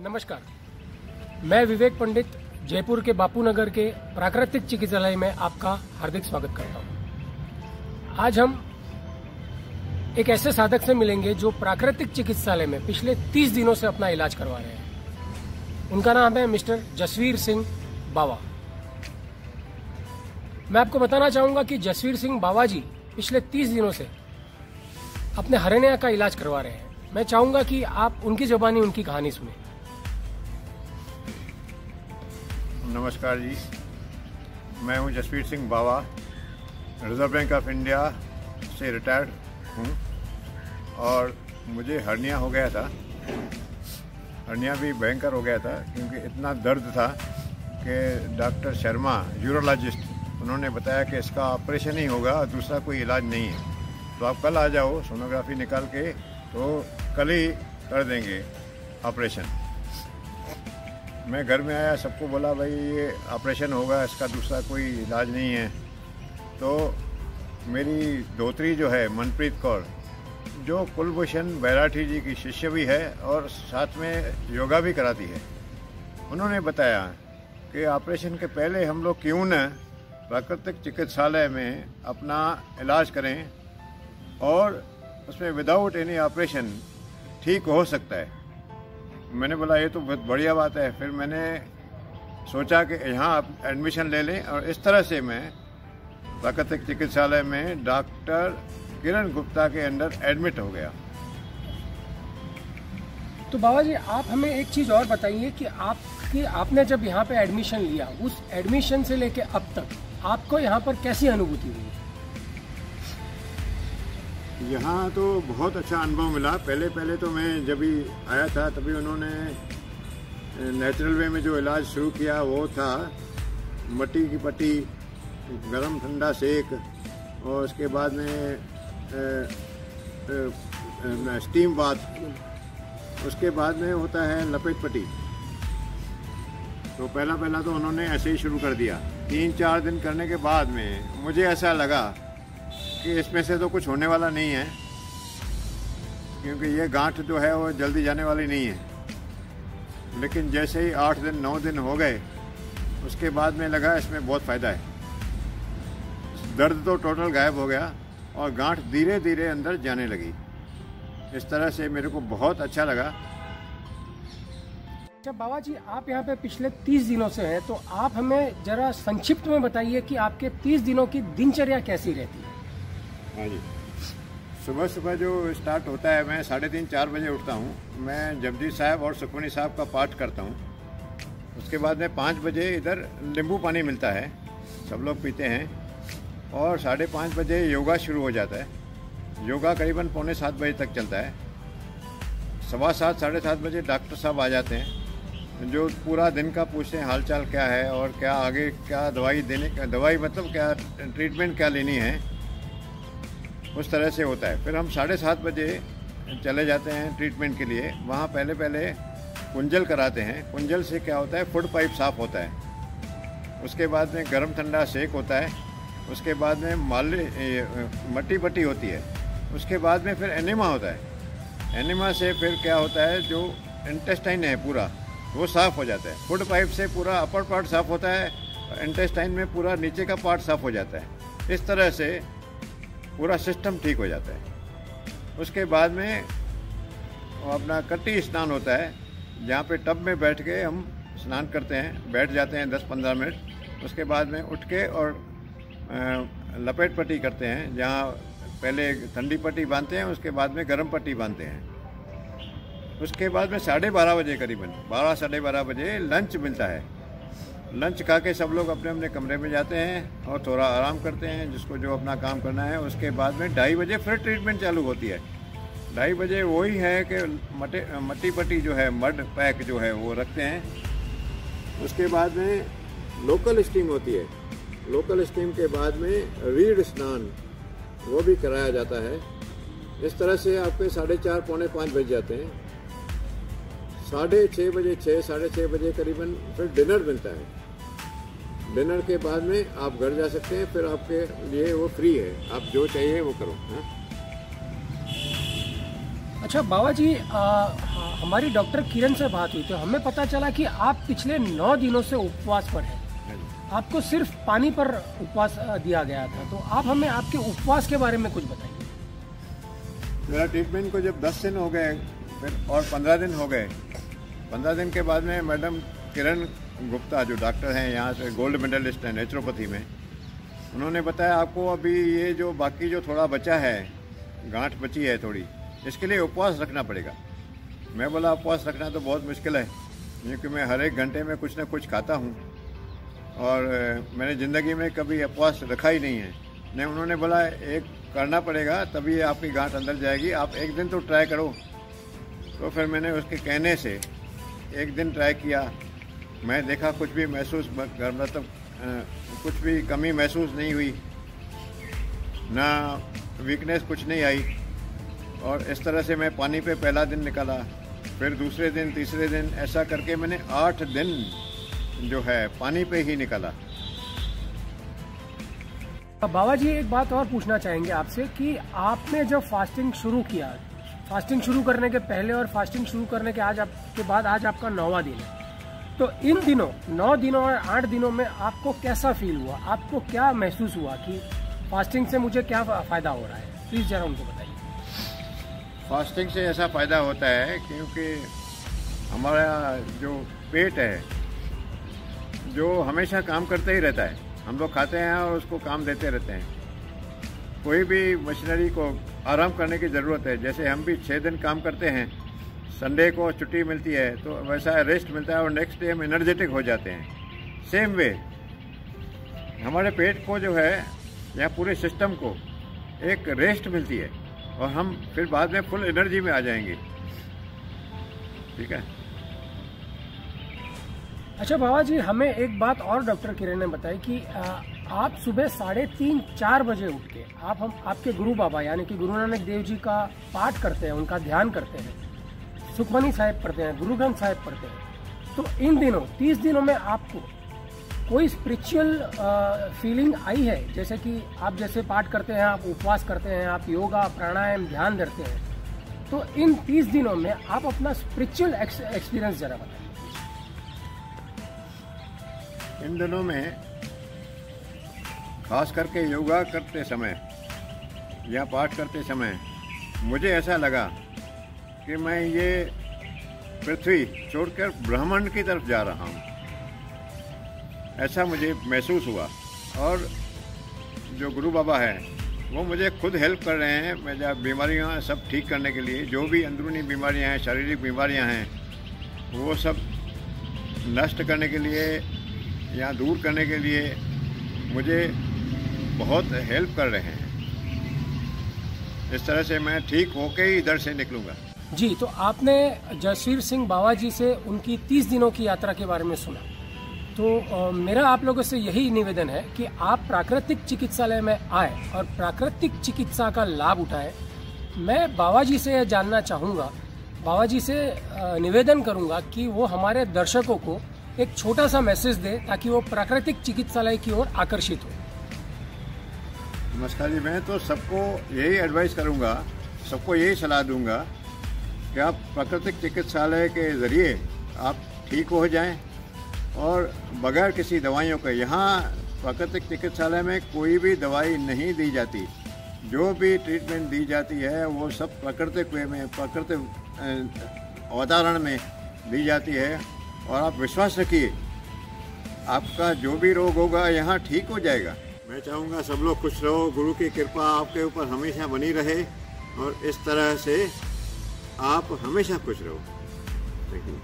नमस्कार, मैं विवेक पंडित जयपुर के बापू नगर के प्राकृतिक चिकित्सालय में आपका हार्दिक स्वागत करता हूं। आज हम एक ऐसे साधक से मिलेंगे जो प्राकृतिक चिकित्सालय में पिछले 30 दिनों से अपना इलाज करवा रहे हैं। उनका नाम है मिस्टर जसवीर सिंह बावा। मैं आपको बताना चाहूंगा कि जसवीर सिंह बावा जी पिछले 30 दिनों से अपने हर्निया का इलाज करवा रहे हैं। मैं चाहूंगा कि आप उनकी जुबानी उनकी कहानी सुने। नमस्कार जी, मैं हूं जसवीर सिंह बावा। रिजर्व बैंक ऑफ इंडिया से रिटायर्ड हूं और मुझे हर्निया हो गया था। हर्निया भी भयंकर हो गया था क्योंकि इतना दर्द था कि डॉक्टर शर्मा यूरोलॉजिस्ट उन्होंने बताया कि इसका ऑपरेशन ही होगा, दूसरा कोई इलाज नहीं है। तो आप कल आ जाओ, सोनोग्राफी निकाल के तो कल ही कर देंगे ऑपरेशन। मैं घर में आया, सबको बोला भाई ये ऑपरेशन होगा, इसका दूसरा कोई इलाज नहीं है। तो मेरी धोत्री जो है मनप्रीत कौर, जो कुलभूषण बैराठी जी की शिष्य भी है और साथ में योगा भी कराती है, उन्होंने बताया कि ऑपरेशन के पहले हम लोग क्यों न प्राकृतिक चिकित्सालय में अपना इलाज करें और उसमें विदाउट एनी ऑपरेशन ठीक हो सकता है। मैंने बोला ये तो बहुत बढ़िया बात है। फिर मैंने सोचा कि यहाँ आप एडमिशन ले लें और इस तरह से मैं प्राकृतिक चिकित्सालय में डॉक्टर किरण गुप्ता के अंडर एडमिट हो गया। तो बाबा जी, आप हमें एक चीज़ और बताइए कि आपने जब यहाँ पे एडमिशन लिया, उस एडमिशन से लेके अब तक आपको यहाँ पर कैसी अनुभूति हुई? यहाँ तो बहुत अच्छा अनुभव मिला। पहले तो मैं जब भी आया था तभी उन्होंने नेचुरल वे में जो इलाज शुरू किया वो था मट्टी की पट्टी, गरम ठंडा सेक और उसके बाद में स्टीम बाथ, उसके बाद में होता है लपेट पट्टी। तो पहला तो उन्होंने ऐसे ही शुरू कर दिया। 3-4 दिन करने के बाद में मुझे ऐसा लगा कि इसमें से तो कुछ होने वाला नहीं है, क्योंकि ये गांठ जो है वो जल्दी जाने वाली नहीं है। लेकिन जैसे ही 8 दिन 9 दिन हो गए, उसके बाद में लगा इसमें बहुत फ़ायदा है। दर्द तो टोटल गायब हो गया और गांठ धीरे धीरे अंदर जाने लगी। इस तरह से मेरे को बहुत अच्छा लगा। अच्छा बाबा जी, आप यहाँ पे पिछले 30 दिनों से हैं, तो आप हमें जरा संक्षिप्त में बताइए कि आपके 30 दिनों की दिनचर्या कैसी रहती है? हाँ जी, सुबह जो स्टार्ट होता है, मैं 3:30-4 बजे उठता हूँ। मैं जपजी साहब और सुखमनी साहब का पाठ करता हूँ। उसके बाद में 5 बजे इधर नींबू पानी मिलता है, सब लोग पीते हैं और 5:30 बजे योगा शुरू हो जाता है। योगा करीबन 6:45 बजे तक चलता है। 7:15 7:30 बजे डॉक्टर साहब आ जाते हैं, जो पूरा दिन का पूछते हैं हालचाल क्या है और क्या आगे क्या दवाई देने का, दवाई मतलब क्या ट्रीटमेंट क्या लेनी है, उस तरह से होता है। फिर हम 7:30 बजे चले जाते हैं ट्रीटमेंट के लिए। वहाँ पहले कुंजल कराते हैं। कुंजल से क्या होता है, फूड पाइप साफ होता है। उसके बाद में गर्म ठंडा सेक होता है। उसके बाद में मट्टी पट्टी होती है। उसके बाद में फिर एनिमा होता है। एनिमा से फिर क्या होता है, जो इंटेस्टाइन है पूरा वो साफ़ हो जाता है। फूड पाइप से पूरा अपर पार्ट साफ़ होता है, इंटेस्टाइन में पूरा नीचे का पार्ट साफ़ हो जाता है। इस तरह से पूरा सिस्टम ठीक हो जाता है। उसके बाद में अपना कट्टी स्नान होता है, जहाँ पे टब में बैठ के हम स्नान करते हैं। बैठ जाते हैं 10-15 मिनट। उसके बाद में उठ के और लपेट पट्टी करते हैं, जहाँ पहले ठंडी पट्टी बांधते हैं, उसके बाद में गर्म पट्टी बांधते हैं। उसके बाद में 12:30 बजे, करीबन 12 साढ़े 12 बजे लंच मिलता है। लंच खा के सब लोग अपने अपने कमरे में जाते हैं और थोड़ा आराम करते हैं, जिसको जो अपना काम करना है। उसके बाद में 2:30 बजे फिर ट्रीटमेंट चालू होती है। 2:30 बजे वही है कि मट्टी पट्टी जो है, मड पैक जो है वो रखते हैं। उसके बाद में लोकल स्टीम होती है। लोकल स्टीम के बाद में रीढ़ स्नान वो भी कराया जाता है। इस तरह से आपके 4:30 पौने 5 बज जाते हैं। 6:30 बजे 6-6:30 बजे करीबन फिर डिनर मिलता है। डिनर के बाद में आप घर जा सकते हैं। फिर आपके लिए वो फ्री है, आप जो चाहिए वो करो। अच्छा बाबा जी, हमारी डॉक्टर किरण से बात हुई तो हमें पता चला कि आप पिछले 9 दिनों से उपवास पर हैं। आपको सिर्फ पानी पर उपवास दिया गया था, तो आप हमें आपके उपवास के बारे में कुछ बताइए। मेरा ट्रीटमेंट को जब 10 दिन हो गए फिर और 15 दिन हो गए, 15 दिन के बाद में मैडम किरण गुप्ता जो डॉक्टर हैं यहाँ से, गोल्ड मेडलिस्ट हैं नेचुरोपैथी में, उन्होंने बताया आपको अभी ये जो बाकी जो थोड़ा बचा है, गांठ बची है थोड़ी, इसके लिए उपवास रखना पड़ेगा। मैं बोला उपवास रखना तो बहुत मुश्किल है, क्योंकि मैं हर एक घंटे में कुछ ना कुछ खाता हूँ और मैंने ज़िंदगी में कभी उपवास रखा ही नहीं है। नहीं, उन्होंने बोला एक करना पड़ेगा तभी आपकी गांठ अंदर जाएगी, आप एक दिन तो ट्राई करो। तो फिर मैंने उसके कहने से एक दिन ट्राई किया। मैं देखा कुछ भी महसूस मतलब कुछ भी कमी महसूस नहीं हुई, ना वीकनेस कुछ नहीं आई। और इस तरह से मैं पानी पे पहला दिन निकाला, फिर दूसरे दिन, तीसरे दिन, ऐसा करके मैंने 8 दिन जो है पानी पे ही निकाला। बाबा जी एक बात और पूछना चाहेंगे आपसे कि आपने जब फास्टिंग शुरू किया, फास्टिंग शुरू करने के पहले और फास्टिंग शुरू करने के बाद आज आपका 9वां दिन है, तो इन दिनों 9 दिनों और 8 दिनों में आपको कैसा फील हुआ? आपको क्या महसूस हुआ कि फास्टिंग से मुझे क्या फ़ायदा हो रहा है? प्लीज़ ज़रा उनको बताइए। फास्टिंग से ऐसा फ़ायदा होता है क्योंकि हमारा जो पेट है जो हमेशा काम करते ही रहता है, हम लोग खाते हैं और उसको काम देते रहते हैं। कोई भी मशीनरी को आराम करने की ज़रूरत है। जैसे हम भी 6 दिन काम करते हैं, संडे को छुट्टी मिलती है तो वैसा रेस्ट मिलता है और नेक्स्ट डे हम एनर्जेटिक हो जाते हैं। सेम वे हमारे पेट को जो है या पूरे सिस्टम को एक रेस्ट मिलती है और हम फिर बाद में फुल एनर्जी में आ जाएंगे। ठीक है। अच्छा बाबा जी, हमें एक बात और डॉक्टर किरण ने बताई कि आप सुबह 3:30-4 बजे उठ के आपके गुरु बाबा यानी कि गुरु नानक देव जी का पाठ करते हैं, उनका ध्यान करते हैं, सुखमनी साहिब पढ़ते हैं, गुरु ग्रंथ साहिब पढ़ते हैं। तो इन दिनों 30 दिनों में आपको कोई स्पिरिचुअल फीलिंग आई है? जैसे कि आप जैसे पाठ करते हैं, आप उपवास करते हैं, आप योगा प्राणायाम ध्यान करते हैं, तो इन 30 दिनों में आप अपना स्पिरिचुअल एक्सपीरियंस जरा बताइए। इन दिनों में खास करके योगा करते समय या पाठ करते समय मुझे ऐसा लगा कि मैं ये पृथ्वी छोड़कर ब्रह्मांड की तरफ जा रहा हूँ, ऐसा मुझे महसूस हुआ। और जो गुरु बाबा हैं वो मुझे खुद हेल्प कर रहे हैं, मेरा बीमारियाँ सब ठीक करने के लिए, जो भी अंदरूनी बीमारियाँ हैं, शारीरिक बीमारियाँ हैं, वो सब नष्ट करने के लिए या दूर करने के लिए मुझे बहुत हेल्प कर रहे हैं। इस तरह से मैं ठीक होके ही इधर से निकलूँगा। जी, तो आपने जसवीर सिंह बाबा जी से उनकी 30 दिनों की यात्रा के बारे में सुना, तो मेरा आप लोगों से यही निवेदन है कि आप प्राकृतिक चिकित्सालय में आए और प्राकृतिक चिकित्सा का लाभ उठाएं। मैं बाबा जी से जानना चाहूँगा, बाबा जी से निवेदन करूँगा कि वो हमारे दर्शकों को एक छोटा सा मैसेज दे ताकि वो प्राकृतिक चिकित्सालय की ओर आकर्षित हो। नमस्कार जी, मैं तो सबको यही एडवाइस करूँगा, सबको यही सलाह दूँगा कि आप प्राकृतिक चिकित्सालय के ज़रिए आप ठीक हो जाएं और बगैर किसी दवाइयों के। यहाँ प्राकृतिक चिकित्सालय में कोई भी दवाई नहीं दी जाती, जो भी ट्रीटमेंट दी जाती है वो सब प्राकृतिक वे में, प्राकृतिक अवधारण में दी जाती है। और आप विश्वास रखिए, आपका जो भी रोग होगा यहाँ ठीक हो जाएगा। मैं चाहूँगा सब लोग खुश रहो, गुरु की कृपा आपके ऊपर हमेशा बनी रहे और इस तरह से आप हमेशा खुश रहो। Thank you.